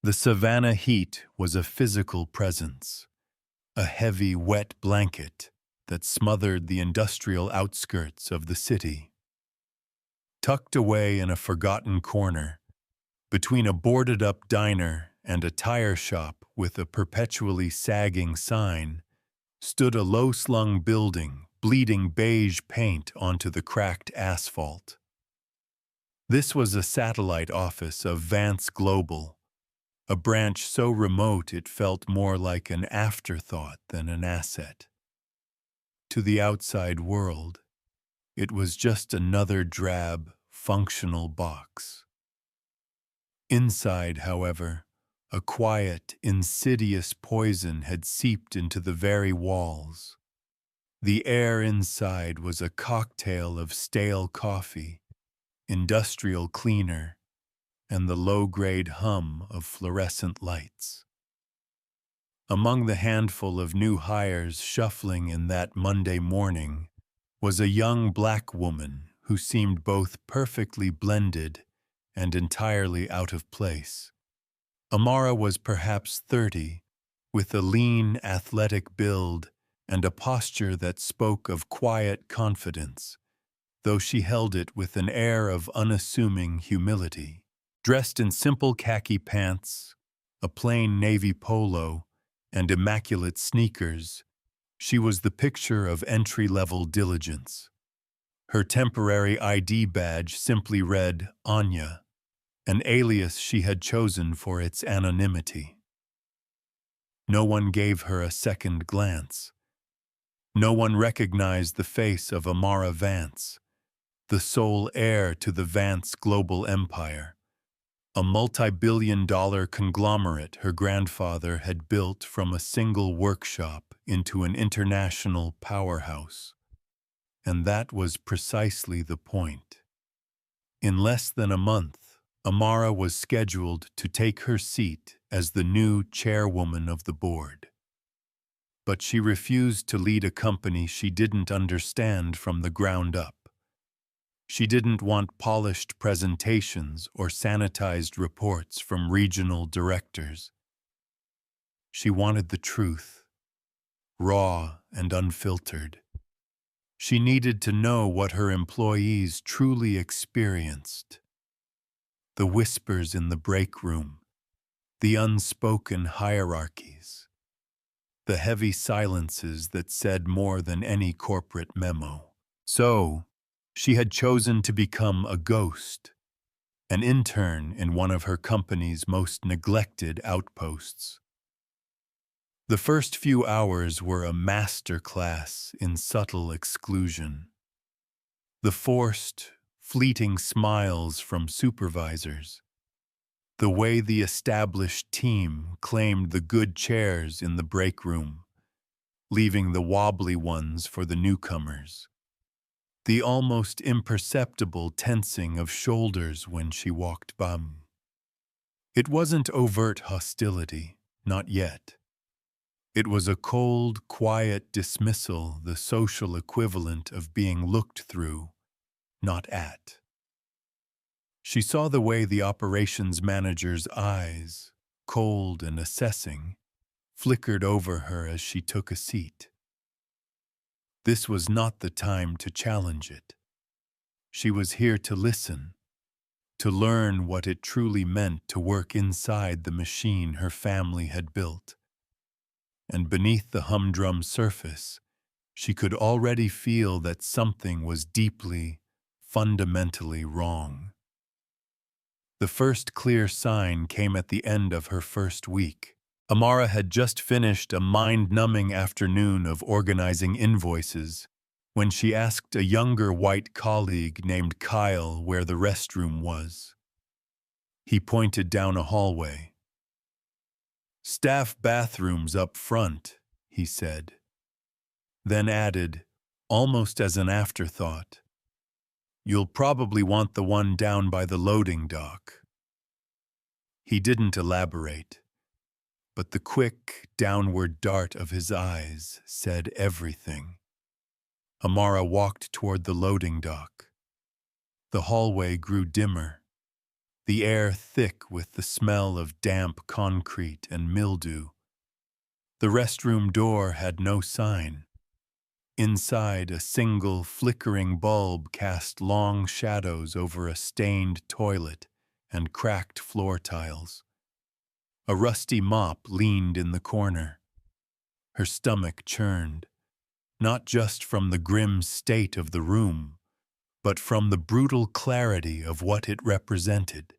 The savannah heat was a physical presence, a heavy, wet blanket that smothered the industrial outskirts of the city. Tucked away in a forgotten corner, between a boarded-up diner and a tire shop with a perpetually sagging sign, stood a low-slung building bleeding beige paint onto the cracked asphalt. This was a satellite office of Vance Global, a branch so remote it felt more like an afterthought than an asset. To the outside world, it was just another drab, functional box. Inside, however, a quiet, insidious poison had seeped into the very walls. The air inside was a cocktail of stale coffee, industrial cleaner, and the low-grade hum of fluorescent lights. Among the handful of new hires shuffling in that Monday morning was a young black woman who seemed both perfectly blended and entirely out of place. Amara was perhaps 30, with a lean, athletic build and a posture that spoke of quiet confidence, though she held it with an air of unassuming humility. Dressed in simple khaki pants, a plain navy polo, and immaculate sneakers, she was the picture of entry-level diligence. Her temporary ID badge simply read Anya, an alias she had chosen for its anonymity. No one gave her a second glance. No one recognized the face of Amara Vance, the sole heir to the Vance global empire, a multi-billion-dollar conglomerate her grandfather had built from a single workshop into an international powerhouse. And that was precisely the point. In less than a month, Amara was scheduled to take her seat as the new chairwoman of the board. But she refused to lead a company she didn't understand from the ground up. She didn't want polished presentations or sanitized reports from regional directors. She wanted the truth, raw and unfiltered. She needed to know what her employees truly experienced. The whispers in the break room, the unspoken hierarchies, the heavy silences that said more than any corporate memo. So, she had chosen to become a ghost, an intern in one of her company's most neglected outposts. The first few hours were a master class in subtle exclusion. The forced, fleeting smiles from supervisors, the way the established team claimed the good chairs in the break room, leaving the wobbly ones for the newcomers. The almost imperceptible tensing of shoulders when she walked by. It wasn't overt hostility, not yet. It was a cold, quiet dismissal, the social equivalent of being looked through, not at. She saw the way the operations manager's eyes, cold and assessing, flickered over her as she took a seat. This was not the time to challenge it. She was here to listen, to learn what it truly meant to work inside the machine her family had built. And beneath the humdrum surface, she could already feel that something was deeply, fundamentally wrong. The first clear sign came at the end of her first week. Amara had just finished a mind-numbing afternoon of organizing invoices when she asked a younger white colleague named Kyle where the restroom was. He pointed down a hallway. "Staff bathrooms up front," he said. Then added, almost as an afterthought, "You'll probably want the one down by the loading dock." He didn't elaborate, but the quick, downward dart of his eyes said everything. Amara walked toward the loading dock. The hallway grew dimmer. the air thick with the smell of damp concrete and mildew. The restroom door had no sign. Inside, a single flickering bulb cast long shadows over a stained toilet and cracked floor tiles. A rusty mop leaned in the corner. Her stomach churned, not just from the grim state of the room, but from the brutal clarity of what it represented.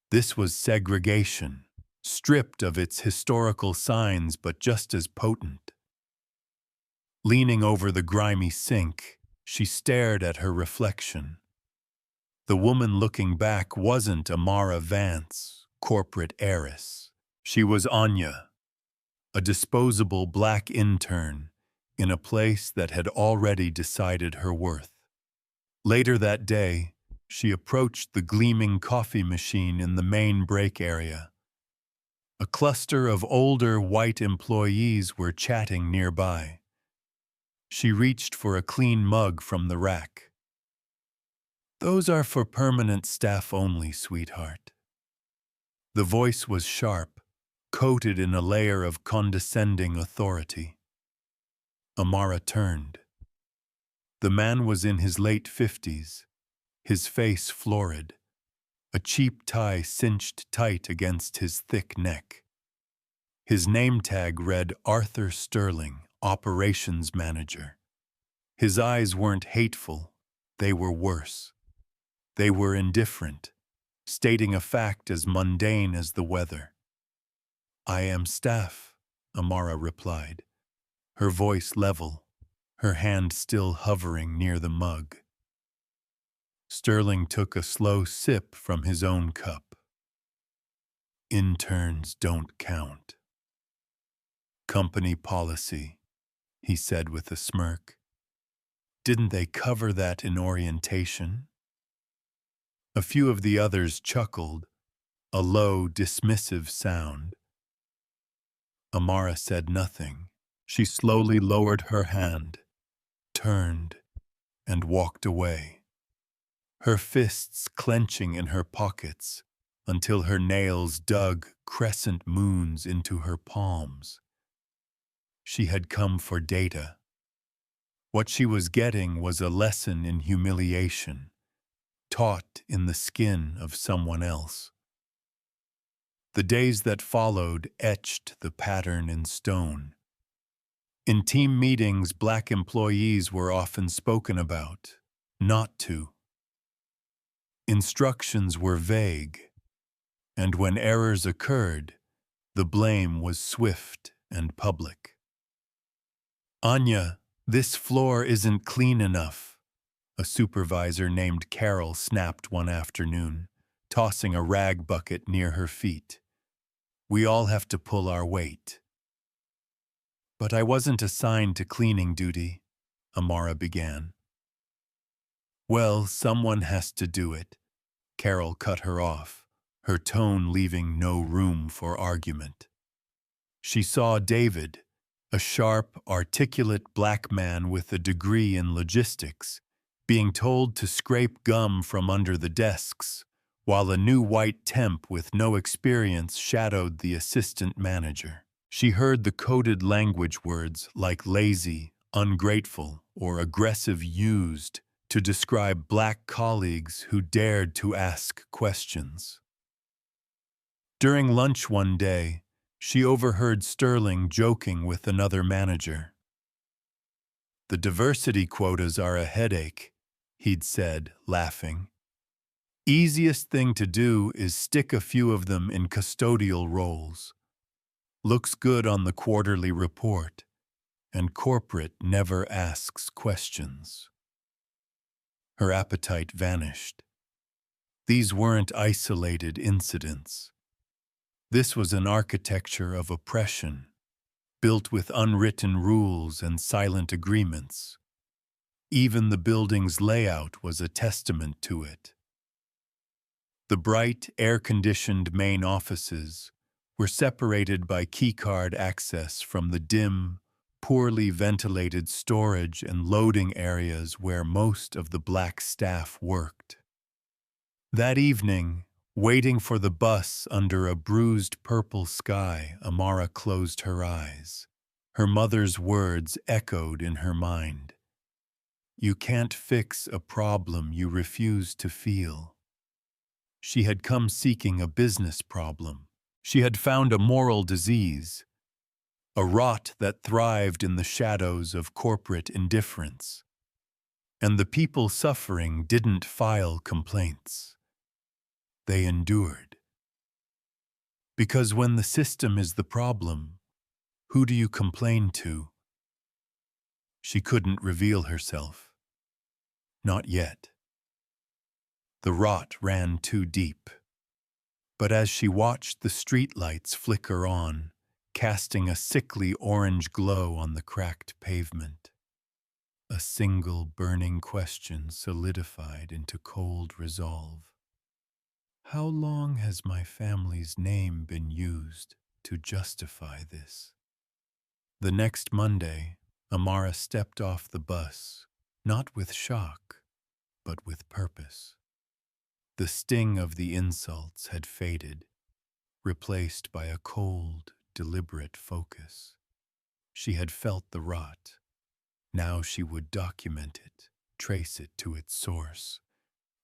This was segregation, stripped of its historical signs but just as potent. Leaning over the grimy sink, she stared at her reflection. The woman looking back wasn't Amara Vance, corporate heiress. She was Anya, a disposable black intern in a place that had already decided her worth. Later that day, she approached the gleaming coffee machine in the main break area. A cluster of older white employees were chatting nearby. She reached for a clean mug from the rack. "Those are for permanent staff only, sweetheart." The voice was sharp, coated in a layer of condescending authority. Amara turned. The man was in his late 50s, his face florid, a cheap tie cinched tight against his thick neck. His name tag read Arthur Sterling, Operations Manager. His eyes weren't hateful, they were worse. They were indifferent, stating a fact as mundane as the weather. "I am staff," Amara replied, her voice level, her hand still hovering near the mug. Sterling took a slow sip from his own cup. "Interns don't count." "Company policy," he said with a smirk. "Didn't they cover that in orientation?" A few of the others chuckled, a low, dismissive sound. Amara said nothing. She slowly lowered her hand, turned, and walked away, her fists clenching in her pockets until her nails dug crescent moons into her palms. She had come for data. What she was getting was a lesson in humiliation, taught in the skin of someone else. The days that followed etched the pattern in stone. In team meetings, black employees were often spoken about, not to. Instructions were vague, and when errors occurred, the blame was swift and public. "Anya, this floor isn't clean enough," a supervisor named Carol snapped one afternoon, tossing a rag bucket near her feet. "We all have to pull our weight." "But I wasn't assigned to cleaning duty," Amara began. "Well, someone has to do it," Carol cut her off, her tone leaving no room for argument. She saw David, a sharp, articulate black man with a degree in logistics, being told to scrape gum from under the desks, while a new white temp with no experience shadowed the assistant manager. She heard the coded language words like lazy, ungrateful, or aggressive used to describe black colleagues who dared to ask questions. During lunch one day, she overheard Sterling joking with another manager. "The diversity quotas are a headache," he'd said, laughing. "Easiest thing to do is stick a few of them in custodial roles. Looks good on the quarterly report, and corporate never asks questions." Her appetite vanished. These weren't isolated incidents. This was an architecture of oppression, built with unwritten rules and silent agreements. Even the building's layout was a testament to it. The bright, air-conditioned main offices were separated by keycard access from the dim, poorly ventilated storage and loading areas where most of the black staff worked. That evening, Waiting for the bus under a bruised purple sky, Amara closed her eyes. Her mother's words echoed in her mind. You can't fix a problem you refuse to feel. She had come seeking a business problem. She had found a moral disease, a rot that thrived in the shadows of corporate indifference. And the people suffering didn't file complaints. They endured. Because when the system is the problem, who do you complain to? She couldn't reveal herself. Not yet. The rot ran too deep. But as she watched the streetlights flicker on, casting a sickly orange glow on the cracked pavement, a single burning question solidified into cold resolve. How long has my family's name been used to justify this? The next Monday, Amara stepped off the bus, not with shock, but with purpose. The sting of the insults had faded, replaced by a cold, deliberate focus. She had felt the rot. Now she would document it, trace it to its source,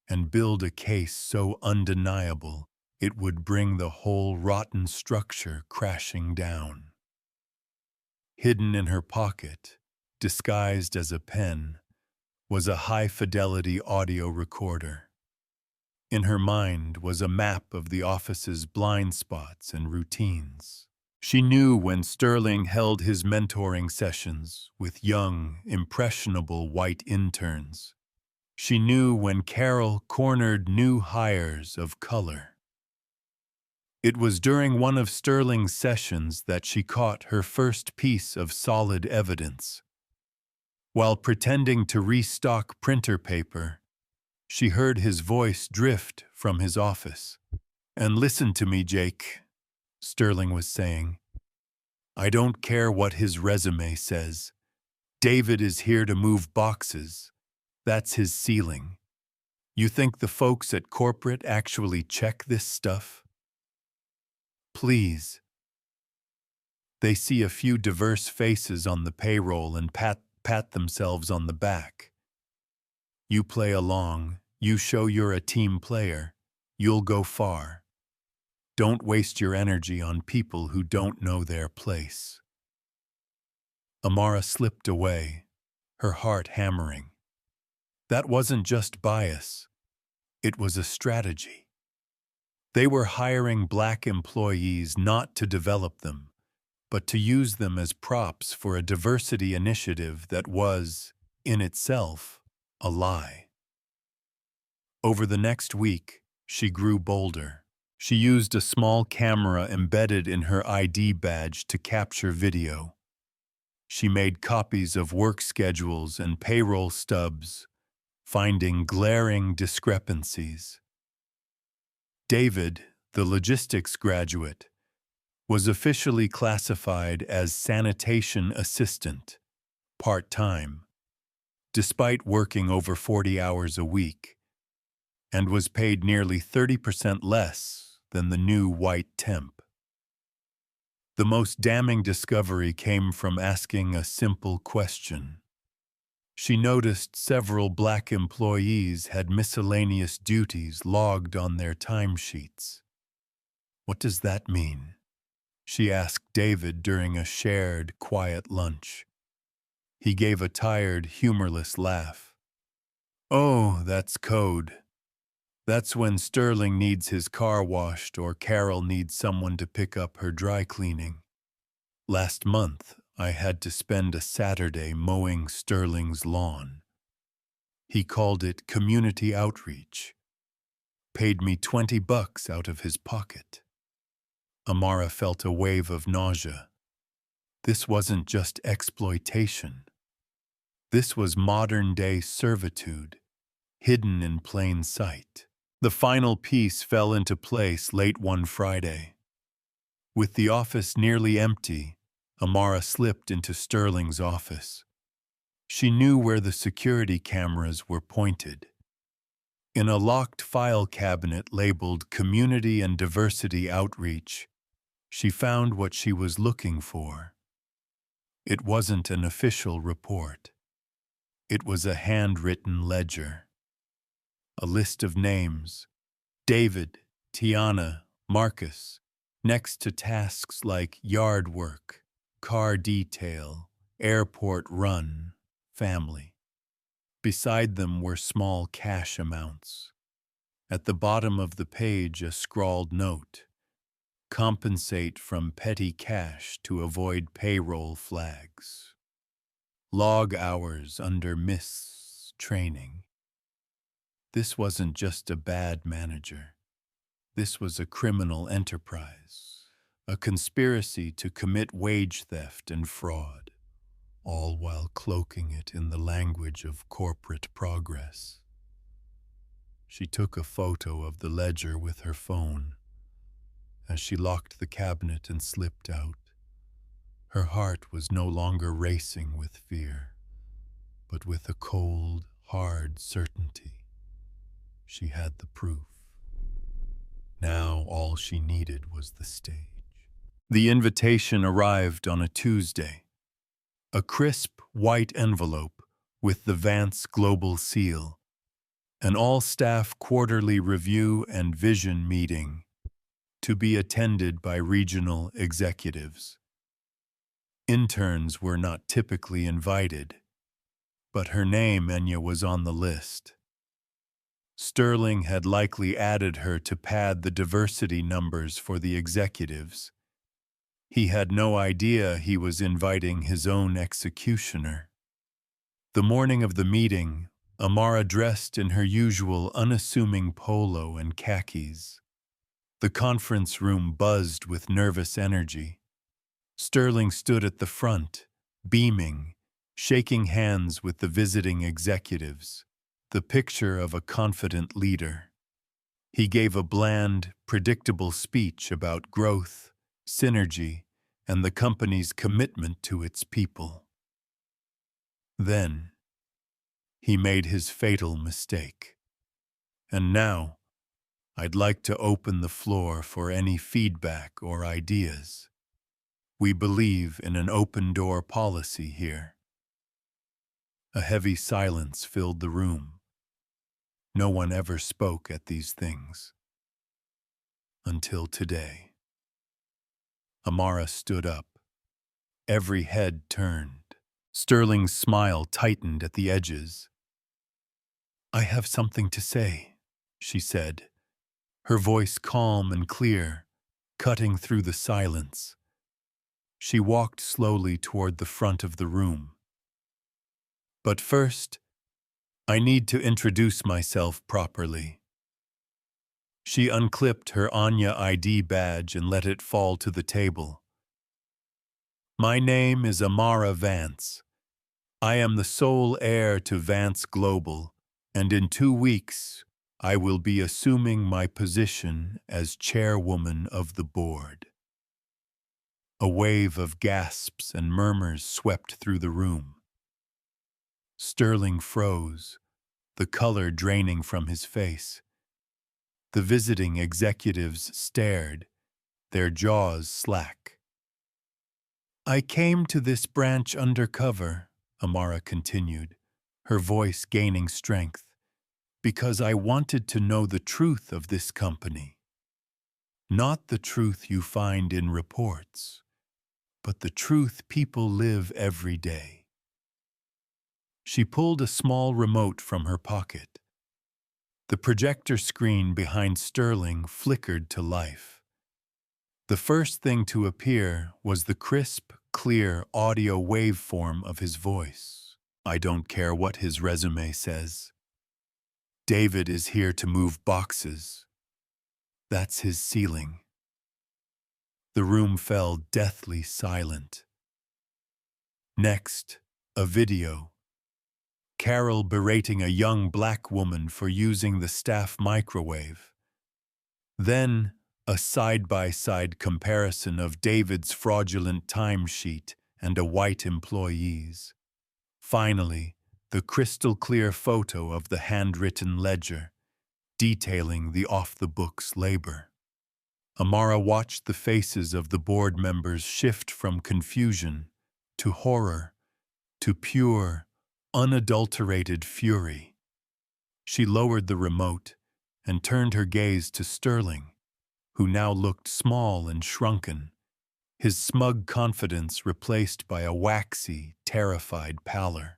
and build a case so undeniable it would bring the whole rotten structure crashing down. Hidden in her pocket, disguised as a pen, was a high-fidelity audio recorder. In her mind was a map of the office's blind spots and routines. She knew when Sterling held his mentoring sessions with young, impressionable white interns. She knew when Carol cornered new hires of color. It was during one of Sterling's sessions that she caught her first piece of solid evidence. While pretending to restock printer paper, she heard his voice drift from his office. "And listen to me, Jake," Sterling was saying. "I don't care what his resume says. David is here to move boxes. That's his ceiling. You think the folks at corporate actually check this stuff? Please." They see a few diverse faces on the payroll and pat themselves on the back. You play along, you show you're a team player, you'll go far. Don't waste your energy on people who don't know their place. Amara slipped away, her heart hammering. That wasn't just bias, it was a strategy. They were hiring black employees not to develop them, but to use them as props for a diversity initiative that was, in itself, a lie. Over the next week, she grew bolder. She used a small camera embedded in her ID badge to capture video. She made copies of work schedules and payroll stubs, finding glaring discrepancies. David, the logistics graduate, was officially classified as sanitation assistant, part-time, despite working over 40 hours a week, and was paid nearly 30% less than the new white temp. The most damning discovery came from asking a simple question. She noticed several black employees had miscellaneous duties logged on their timesheets. "What does that mean?" she asked David during a shared, quiet lunch. He gave a tired, humorless laugh. "Oh, that's code. That's when Sterling needs his car washed or Carol needs someone to pick up her dry cleaning. Last month, I had to spend a Saturday mowing Sterling's lawn. He called it community outreach. Paid me $20 out of his pocket." Amara felt a wave of nausea. This wasn't just exploitation. This was modern-day servitude, hidden in plain sight. The final piece fell into place late one Friday. With the office nearly empty, Amara slipped into Sterling's office. She knew where the security cameras were pointed. In a locked file cabinet labeled Community and Diversity Outreach, she found what she was looking for. It wasn't an official report. It was a handwritten ledger. A list of names: David, Tiana, Marcus, next to tasks like yard work, car detail, airport run, family. Beside them were small cash amounts. At the bottom of the page, a scrawled note: compensate from petty cash to avoid payroll flags. Log hours under miss training. This wasn't just a bad manager. This was a criminal enterprise, a conspiracy to commit wage theft and fraud, all while cloaking it in the language of corporate progress. She took a photo of the ledger with her phone. As she locked the cabinet and slipped out, her heart was no longer racing with fear, but with a cold, hard certainty. She had the proof. Now all she needed was the stage. The invitation arrived on a Tuesday. A crisp, white envelope with the Vance Global seal. An all-staff quarterly review and vision meeting to be attended by regional executives. Interns were not typically invited, but her name, Enya, was on the list. Sterling had likely added her to pad the diversity numbers for the executives. He had no idea he was inviting his own executioner. The morning of the meeting, Amara dressed in her usual unassuming polo and khakis. The conference room buzzed with nervous energy. Sterling stood at the front, beaming, shaking hands with the visiting executives, the picture of a confident leader. He gave a bland, predictable speech about growth, synergy, and the company's commitment to its people. Then, he made his fatal mistake. And now, I'd like to open the floor for any feedback or ideas. We believe in an open-door policy here. A heavy silence filled the room. No one ever spoke at these things. Until today. Amara stood up. Every head turned. Sterling's smile tightened at the edges. "I have something to say," she said, her voice calm and clear, cutting through the silence. She walked slowly toward the front of the room. "But first, I need to introduce myself properly." She unclipped her Anya ID badge and let it fall to the table. "My name is Amara Vance. I am the sole heir to Vance Global, and in 2 weeks, I will be assuming my position as chairwoman of the board." A wave of gasps and murmurs swept through the room. Sterling froze, the color draining from his face. The visiting executives stared, their jaws slack. "I came to this branch undercover," Amara continued, her voice gaining strength, "because I wanted to know the truth of this company. Not the truth you find in reports, but the truth people live every day." She pulled a small remote from her pocket. The projector screen behind Sterling flickered to life. The first thing to appear was the crisp, clear audio waveform of his voice. "I don't care what his resume says. David is here to move boxes. That's his ceiling." The room fell deathly silent. Next, a video. Carol berating a young black woman for using the staff microwave. Then, a side-by-side comparison of David's fraudulent timesheet and a white employee's. Finally, the crystal-clear photo of the handwritten ledger, detailing the off-the-books labor. Amara watched the faces of the board members shift from confusion to horror to pure, unadulterated fury. She lowered the remote and turned her gaze to Sterling, who now looked small and shrunken, his smug confidence replaced by a waxy, terrified pallor.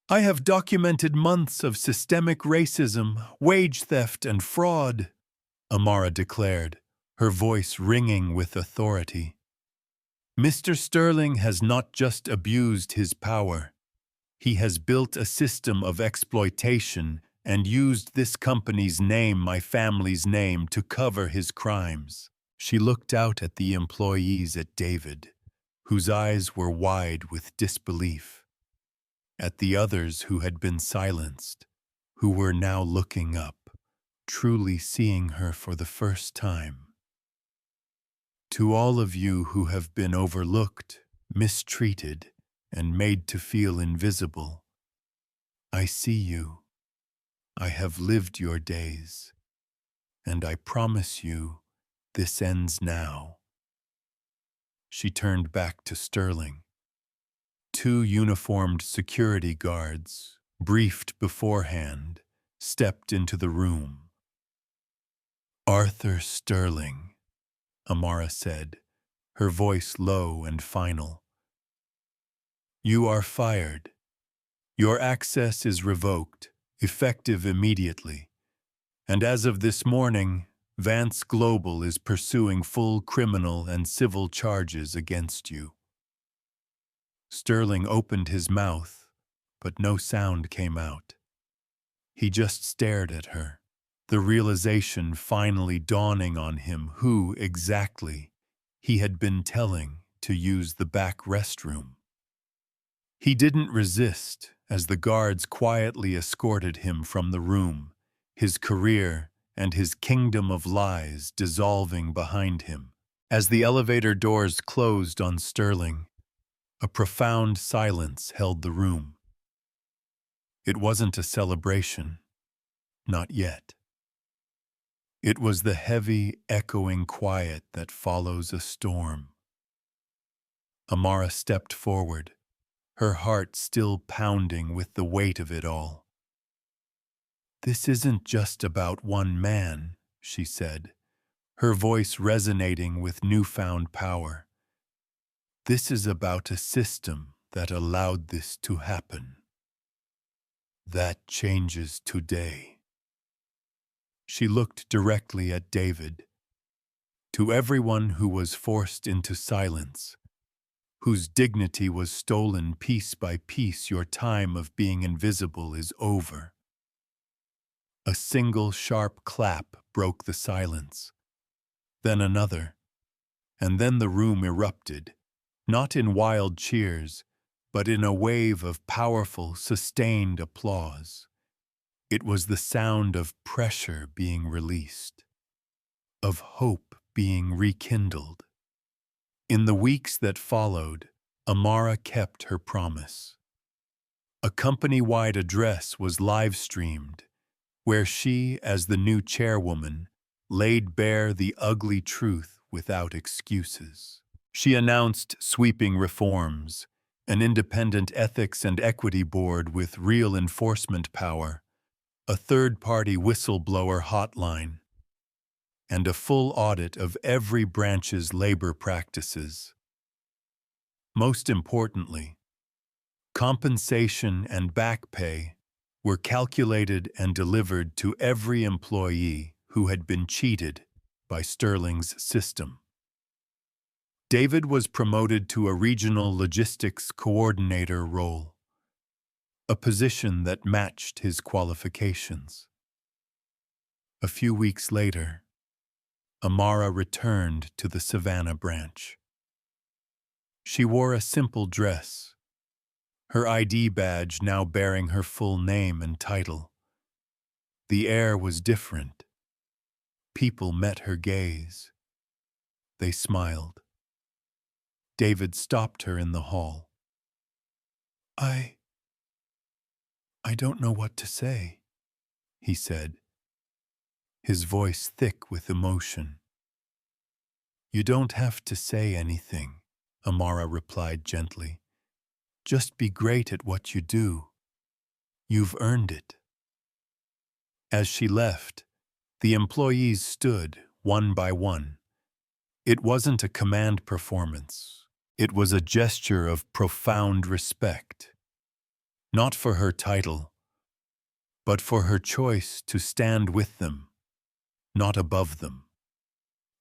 "I have documented months of systemic racism, wage theft, and fraud," Amara declared, her voice ringing with authority. "Mr. Sterling has not just abused his power. He has built a system of exploitation and used this company's name, my family's name, to cover his crimes." She looked out at the employees at David, whose eyes were wide with disbelief, at the others who had been silenced, who were now looking up, truly seeing her for the first time. "To all of you who have been overlooked, mistreated, and made to feel invisible, I see you. I have lived your days, and I promise you, this ends now." She turned back to Sterling. Two uniformed security guards, briefed beforehand, stepped into the room. "Arthur Sterling," Amara said, her voice low and final. "You are fired. Your access is revoked, effective immediately. And as of this morning, Vance Global is pursuing full criminal and civil charges against you." Sterling opened his mouth, but no sound came out. He just stared at her, the realization finally dawning on him who, exactly, he had been telling to use the back restroom. He didn't resist as the guards quietly escorted him from the room, his career and his kingdom of lies dissolving behind him. As the elevator doors closed on Sterling, a profound silence held the room. It wasn't a celebration, not yet. It was the heavy, echoing quiet that follows a storm. Amara stepped forward, her heart still pounding with the weight of it all. "This isn't just about one man," she said, her voice resonating with newfound power. "This is about a system that allowed this to happen. That changes today." She looked directly at David. "To everyone who was forced into silence, whose dignity was stolen piece by piece, your time of being invisible is over." A single sharp clap broke the silence, then another, and then the room erupted, not in wild cheers, but in a wave of powerful, sustained applause. It was the sound of pressure being released, of hope being rekindled. In the weeks that followed, Amara kept her promise. A company-wide address was live-streamed, where she, as the new chairwoman, laid bare the ugly truth without excuses. She announced sweeping reforms, an independent ethics and equity board with real enforcement power, a third-party whistleblower hotline, and a full audit of every branch's labor practices. Most importantly, compensation and back pay were calculated and delivered to every employee who had been cheated by Sterling's system. David was promoted to a regional logistics coordinator role, a position that matched his qualifications. A few weeks later, Amara returned to the Savannah branch. She wore a simple dress, her ID badge now bearing her full name and title. The air was different. People met her gaze. They smiled. David stopped her in the hall. I don't know what to say," he said. his voice thick with emotion. "You don't have to say anything," Amara replied gently. "Just be great at what you do. You've earned it." As she left, the employees stood, one by one. It wasn't a command performance. It was a gesture of profound respect. Not for her title, but for her choice to stand with them, not above them.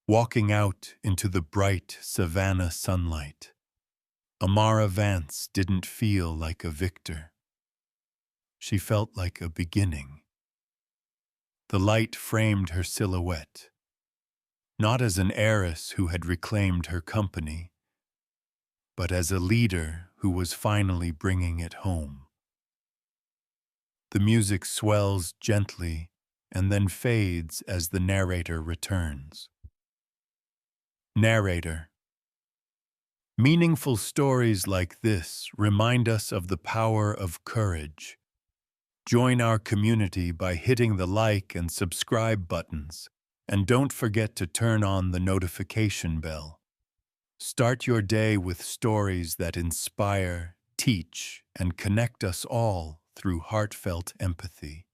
Walking out into the bright Savannah sunlight, Amara Vance didn't feel like a victor. She felt like a beginning. The light framed her silhouette, not as an heiress who had reclaimed her company, but as a leader who was finally bringing it home. The music swells gently and then fades as the narrator returns. Narrator. Meaningful stories like this remind us of the power of courage. Join our community by hitting the like and subscribe buttons, and don't forget to turn on the notification bell. Start your day with stories that inspire, teach, and connect us all through heartfelt empathy.